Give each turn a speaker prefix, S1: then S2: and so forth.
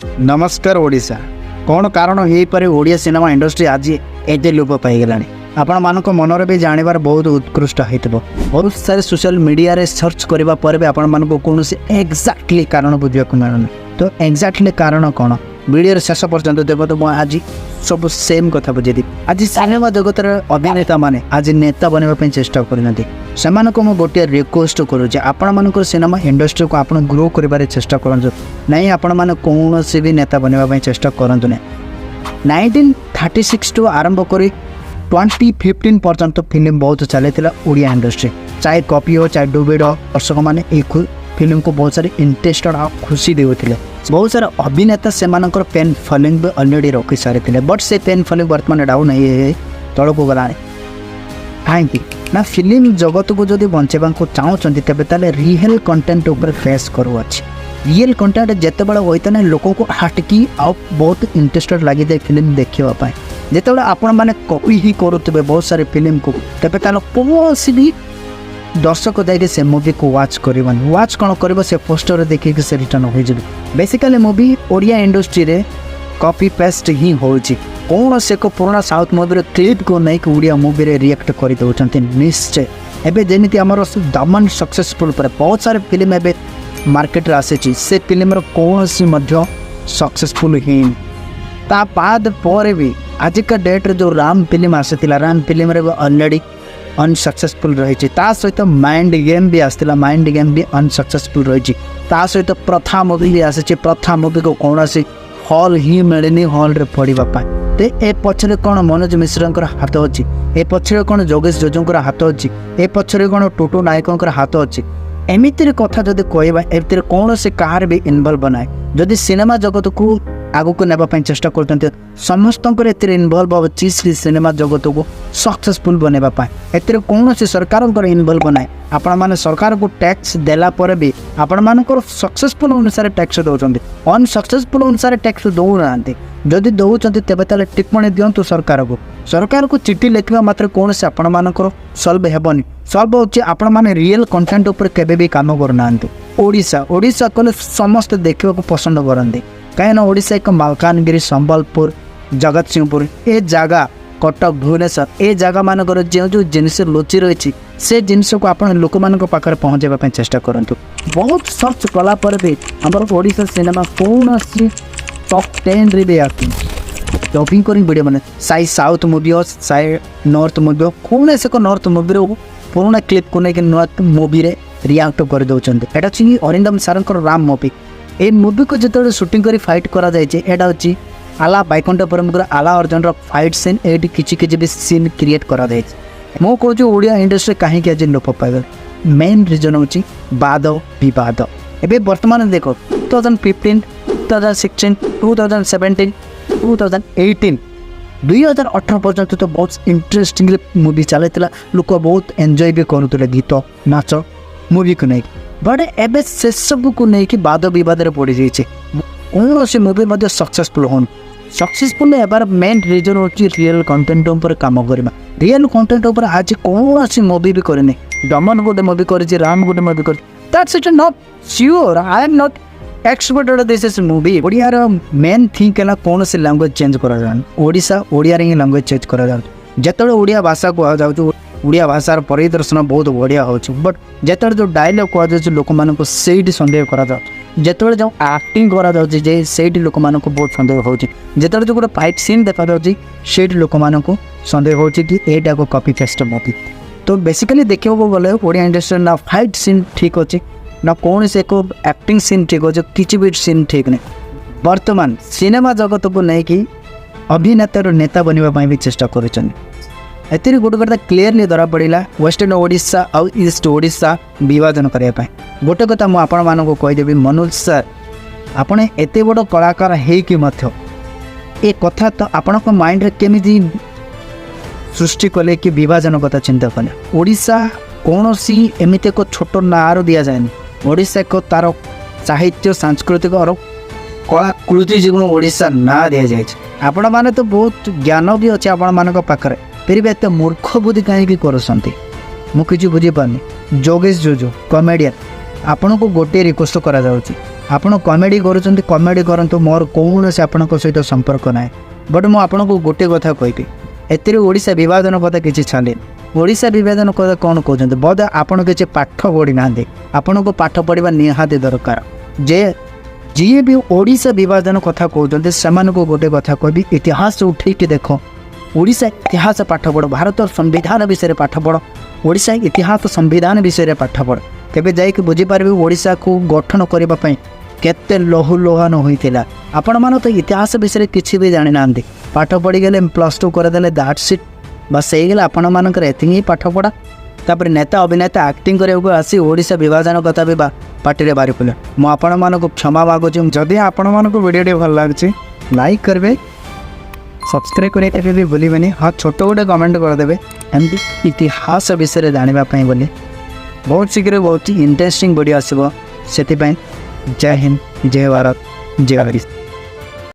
S1: नमस्कार ओडिशा कौन कारण हो पारे ओडिया सिनेमा इंडस्ट्री आज एते लोप पाईगला आपण मानक मनरे भी जानवर बहुत उत्कृष्ट हो बहुत सारे सोशल मीडिया रे सर्च करने पर भी आपण मानक कौन एक्जाक्टली कारण बुझा मिलूनी तो एक्जाक्टली कारण कौन वीडियो शेष पर्यंत देव तो आज सब सेम कथा बुझेदी। आज सिनेमा जगतर अभिनेता माने आज नेता बनवाई चेष्टा करना गोटे रिक्वेस्ट करुचे आपण मानक सिनेमा इंडस्ट्री को आप ग्रो कर चेष्टा करूँ नहीं आपण मैंने कौन भी नेता बनवाई चेष्टा करूँ ना 1936 टू आरंभ कर 2015 पर्यंत फिल्म बहुत चली ओडिया इंडस्ट्री चाहे कॉपी हो चाहे डुबिड हो दर्शक मैंने फिल्म को बहुत सारे इंटरेस्टेड आ खुशी देते बहुत सारा अभिनेता से पेन फॉलोइंग भी अलरेडी रखी सारी बट से पेन फॉलोइंग बर्तमान डाउन है तल को गला कहीं ना फिल्म जगत को जब बचाइबा चाहते तेज ताले रियल कंटेंट उपर फेस करूँ रियल कंटेंट जिते बड़े होता है लोक को हटकी आ बहुत इंटरेस्टेड लगी जाए फिल्म देखापी जिते आपण मैंने कॉपी ही करुवे बहुत सारे फिल्म को तेज ताल कौन भी दर्शक जाए से मूवी को वाच करवानी वाच कौन कर पोस्टर देखिए से रिटर्न हो बेसिकली मूवी ओडिया इंडस्ट्री रे कॉपी पेस्ट ही हो कौन से को पुराना साउथ मूवी क्लिप को नहीं कि ओडिया मूवी रे रिएक्ट कर दौरान निश्चय एवं जमीती आम दमन सक्सेसफुल पर बहुत सारे फिल्म एवं मार्केट आसी से फिल्म कौन सक्सेसफुल ही बाद पर भी आजिका डेट रे जो राम फिल्म आसाला राम फिल्म रे ऑलरेडी अनसक्सेसफुल रही सहित माइंड गेम भी आसाला माइंड गेम भी अनसक्सेसफुल रही सहित प्रथा मूवी भी आसी प्रथा मूवी को कौन हॉल ही मिलनी हॉल रे पढ़ापी तो ए पछरे कौन मनोज मिश्र हाथ अच्छी ए पछरे कौन जोगेश जोजों हाथ अच्छी ए पछरे कौन टोटो नायकों हाथ अच्छी एमितिर कथा जदि कहवा ए कौन से कहार भी इनवल्व बनाए जदि सिनेमा जगत को आगु को नापी चेष्टा करते समस्त इनवल्व अच्छी सिनेमा जगत को सक्सेसफुल बनवाई ए कौन से सरकार इनवल्व बनाए आपण मैंने सरकार को टैक्स देला पर भी आपण मानकर सक्सेसफुल अनुसार टैक्स दौरान अनसक्सेसफुल अनुसार टैक्स दौना जदि दौरान तेज ताले टिप्पणी दिंतु सरकार को चिठी लिखा मात्र कौन से आपण मानकर सल्व हेबनी सल्व होची आपण माने रियल कंटेंट उपर केबे भी काम करना ओडिशा ओडिशा कले समस्त देखा पसंद करते कहीं ओडिशा एक मालकानगिरी संबलपुर जगतसिंहपुर ए जगह कटक भुवनेश्वर ए जगह मानकर जो जो जिनस लुचि रही से जिनस को आप लोक मान पाखे पहुँचाई चेष्टा करूँ बहुत सर्च कला पर भी आम ओडिशा सिनेमा कौन टॉप 10 रे भी आती टॉपिंग कर वीडियो मैंने साई साउथ मूवी हो साई नॉर्थ मूवी हो कौन से नॉर्थ मूवी पुराना क्लिप को लेकिन नुआ मूवी रे रिएक्ट कर दौरान एटा अच्छी अरिंदम सार राम मूवी ए मूवी को जो शूटिंग कर फाइट करा एटा हूँ आला बैकुंठपुरम आला अर्जुन फाइट सीन ये किसी भी सीन क्रिएट करा मु कहूँ ओडिया इंडस्ट्री कहीं आज लोप पाइबा मेन रिजन हूँ वाद विवाद एवं बर्तमान देख 2015 2016 2017 2018 2018 पर्यंत तो बहुत इंटरेस्टिंग मूवी चली लोक बहुत एंजॉय भी करुले गीत नाच मूवी को नहीं बट एवं से सब को लेकिन वाद बद पड़ जाइए कौन से मूवी सक्सेसफुल हो सक्सेसफुल एबार मेन रिजन हूँ रियल कंटेंट उपर काम करवा रियल कंटेंट उपर आज कौन सी मूवी भी करनी दमन गोटे मूवी कर राम गोटे मूवी कर that's it not sure I am not expert this is movie Odiyar main think है कौन से लैंग्वेज चेंज करा ओडिशा ओडिया ही लैंग्वेज चेंज करा जिते ओडिया भाषा कहुँ ओडिया भाषार परिदर्शन बहुत बढ़िया हो बट जिते जो डायलॉग कहुँ लोक मान से सन्देह करा जिते जो एक्टिंग करा लोक मान बहुत सन्देह हो जिते जो गोटे फाइट सीन देखा से लोक मान सन्देह हो यहाँ को कॉपी पेस्ट मूवी तो बेसिकली देखा गले ओडिया इंडस्ट्री ना फाइट सीन ठीक अच्छे ना कौन से एक एक्टिंग सीन ठीक अच्छे किसी भी सीन ठीक नहीं वर्तमान सिनेमा जगत को लेकिन अभिनेतार नेता बनवाई भी चेष्टा कर गोटे कथा क्लीयरली धरा पड़ा वेस्टर्न ओडिशा आउ ईस्ट ओडिशा विभाजन करने गोटे कथा मुझे कहीदेवी मनोज सर आपने एत बड़ कलाकार हो कथा तो आपण माइंड केमी सृष्टि कले कि विभाजन कथा चिंता कले ओडिशा कौन सी एमती एक छोट नाँ दि जाए ओडिशा एक तार साहित्य सांस्कृतिक और कलाकृति जो ओडिशा ना दि जाए आपण मैंने तो बहुत ज्ञान भी अच्छे आपण मान पाखे फिर भी एत मूर्ख बुद्धि कहीं करते मुझे बुझीपारनी जोगेश जोजो कमेडियन आपण को गोटे रिक्वेस्ट करा ଆପଣ କମେଡ଼ି କରୁଛନ୍ତି, କମେଡ଼ି କରନ୍ତୁ, ମୋର କୌଣସି ଆପଣଙ୍କ ସହିତ ସମ୍ପର୍କ ନାହିଁ। ବଟ୍ ମୁଁ ଆପଣଙ୍କୁ ଗୋଟେ କଥା କହିବି, ଏଥିରେ ଓଡ଼ିଶା ବିଭାଜନ କଥା କିଛି ଛାଡ଼ିନି। ଓଡ଼ିଶା ବିଭାଜନ କଥା କ'ଣ କହୁଛନ୍ତି? ବୋଧ ଆପଣ କିଛି ପାଠ ପଢ଼ିନାହାନ୍ତି। ଆପଣଙ୍କୁ ପାଠ ପଢ଼ିବା ନିହାତି ଦରକାର। ଯେ ଯିଏ ବି ଓଡ଼ିଶା ବିଭାଜନ କଥା କହୁଛନ୍ତି ସେମାନଙ୍କୁ ଗୋଟେ କଥା କହିବି, ଇତିହାସ ଉଠେଇକି ଦେଖ। ଓଡ଼ିଶା ଇତିହାସ ପାଠ ପଢ଼, ଭାରତର ସମ୍ବିଧାନ ବିଷୟରେ ପାଠ ପଢ଼, ଓଡ଼ିଶା ଇତିହାସ ସମ୍ବିଧାନ ବିଷୟରେ ପାଠ ପଢ଼। ତେବେ ଯାଇକି ବୁଝିପାରିବେ ଓଡ଼ିଶାକୁ ଗଠନ କରିବା ପାଇଁ କେତେ ଲହୁଲୁହାନ ହୋଇଥିଲା। ଆପଣମାନେ ତ ଇତିହାସ ବିଷୟରେ କିଛି ବି ଜାଣିନାହାନ୍ତି। ପାଠ ପଢ଼ିଗଲେ +2 କରିଦେଲେ ଦ୍ୟାଟ୍ସ ଇଟ୍, ବାସ୍ ହେଇଗଲା ଆପଣମାନଙ୍କର ଏତିକି ହିଁ ପାଠ ପଢ଼ା। ତାପରେ ନେତା ଅଭିନେତା ଆକ୍ଟିଂ କରିବାକୁ ଆସି ଓଡ଼ିଶା ବିଭାଜନ କଥା ବି ପାଟିରେ ବାହାରି ପଡ଼ିଲେ। ମୁଁ ଆପଣମାନଙ୍କୁ କ୍ଷମା ମାଗୁଛି। ଯଦି ଆପଣମାନଙ୍କୁ ଭିଡ଼ିଓଟି ଭଲ ଲାଗୁଛି ଲାଇକ୍ କରିବେ, ସବସ୍କ୍ରାଇବ୍ କରିବା ବି ଭୁଲିବେନି। ହଁ, ଛୋଟ ଗୋଟେ କମେଣ୍ଟ କରିଦେବେ ଏମିତି ଇତିହାସ ବିଷୟରେ ଜାଣିବା ପାଇଁ ବୋଲି। ବହୁତ ଶୀଘ୍ର ବହୁତ ଇଣ୍ଟରେଷ୍ଟିଂ ଭିଡ଼ିଓ ଆସିବ। ସେଥିପାଇଁ ଜୟ ହିନ୍ଦ, ଜୟ ଭାରତ, ଜୟ ହରି।